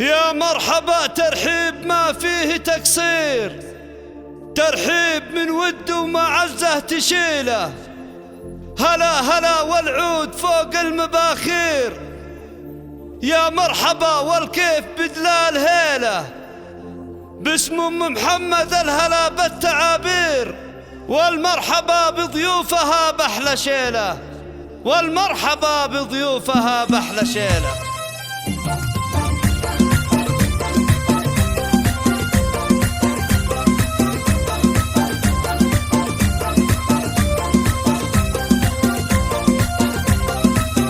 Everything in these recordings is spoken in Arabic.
يا مرحبا ترحيب ما فيه تقصير، ترحيب من ود ومعزه تشيله. هلا هلا والعود فوق المباخير، يا مرحبا والكيف بدلال هيله. باسم ام محمد الهلا بالتعابير، والمرحبا بضيوفها بأحلى شيله، والمرحبا بضيوفها بأحلى شيله.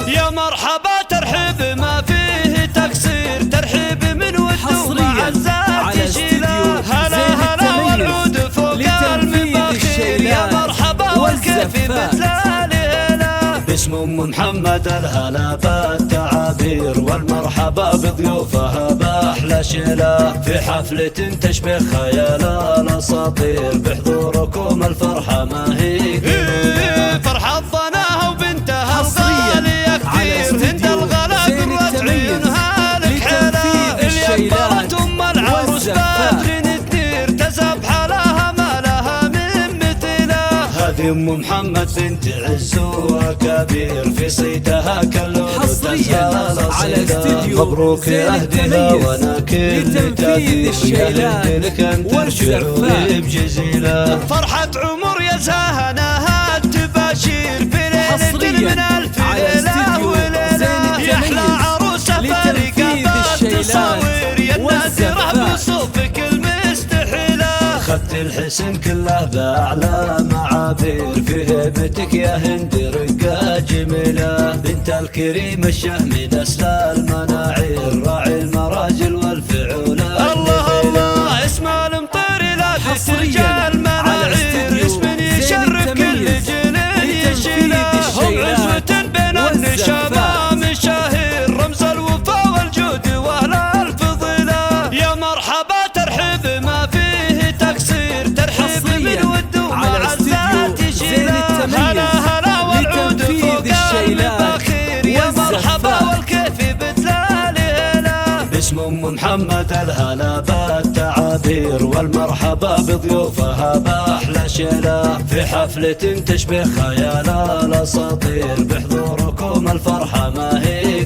يا مرحبا ترحيب ما فيه تقصير، ترحيب من ود ومعزات يشيله. هلا هلا والعود فوق المباخير، يا مرحبا والكيف بدلال هيله. باسم ام محمد الهلا بالتعابير، والمرحبا بضيوفها باحلى شيله. في حفلة تشبه خيال الاساطير، بحضوركم الفرحه ما هي فرحه ضناها وبنتها الغاليه كثير. هند الغلا قرة عيونها لك حيله، اللي اكبرت ام العروس بدر تدير، تزاب حالها ما لها من مثيله. هذه ام محمد بنت عز وكبير، في صيتها كاللون حصريا على استديو مبروك اهدها وانا كل تاثير، يا لك انت شعوري بجزيله. فرحة عمر يا زهناها التباشير، في ليلة من الف ليلة وليلة. يا احلى عروسة فارقة بالتصاوير، يا النادرة بصوفك المستحيلة. خدت الحسن كله باعلى معابير، في هيبتك يا هند رقة جميلة. بنت الكريم الشهم نسل المناعير، راعي المراجل والفعولة. الله الله اسم المطير لا ترجع المناعير، اسم يشرف كل جيل يشيله. هم عزوة بين النشامة مشاهير، رمز الوفا والجود واهل الفضيلة. يا مرحبا ترحيب ما فيه تقصير، ترحيب من ود ومعزات يشيله. هلا هلا والعود فوق المباخير، يا مرحبا والكيف بدلال هيله. باسم ام محمد الهلا بالتعابير، والمرحبا بضيوفها باحلى شيله. في حفلة تشبه خيال الاساطير، بحضوركم الفرحه ما هي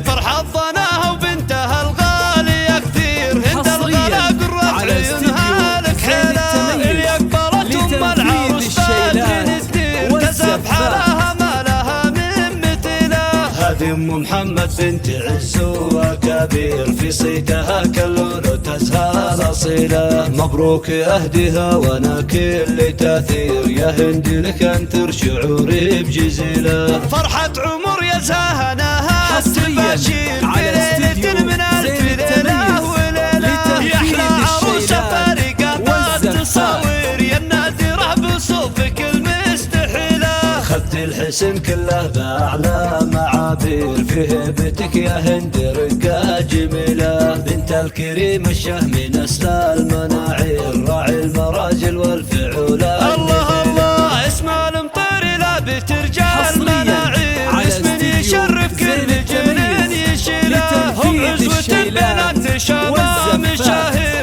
فرحه ضناها وبنتها الغاليه كثير. هند الغلا قرة عيونها لك حيله، اللي اكبرت ام العروس بدر تدير، تزاب حالها ما لها من مثيله. هذه ام محمد بنت عز وكبير، في صيتها كاللون تزهى الاصيله. مبروك اهدها وانا كل تاثير، يا هند لك انثر شعوري بجزيله. فرحة عمر يا زهناها التباشير، في ليلة من الف ليلة وليلة. يا احلى عروسة فارقة بالتصاوير، يا النادرة بصوفك المستحيلة. خدت الحسن كله باعلى معابير، في هيبتك يا هند رقة جميلة. بنت الكريم الشهم نسل المناعير، راعي المراجل والفعولة. الله الله اسم المطير لا بترجع المناعير، اسم يشرف كل جنين يشيله. هم عزوة بين النشامة مشاهير،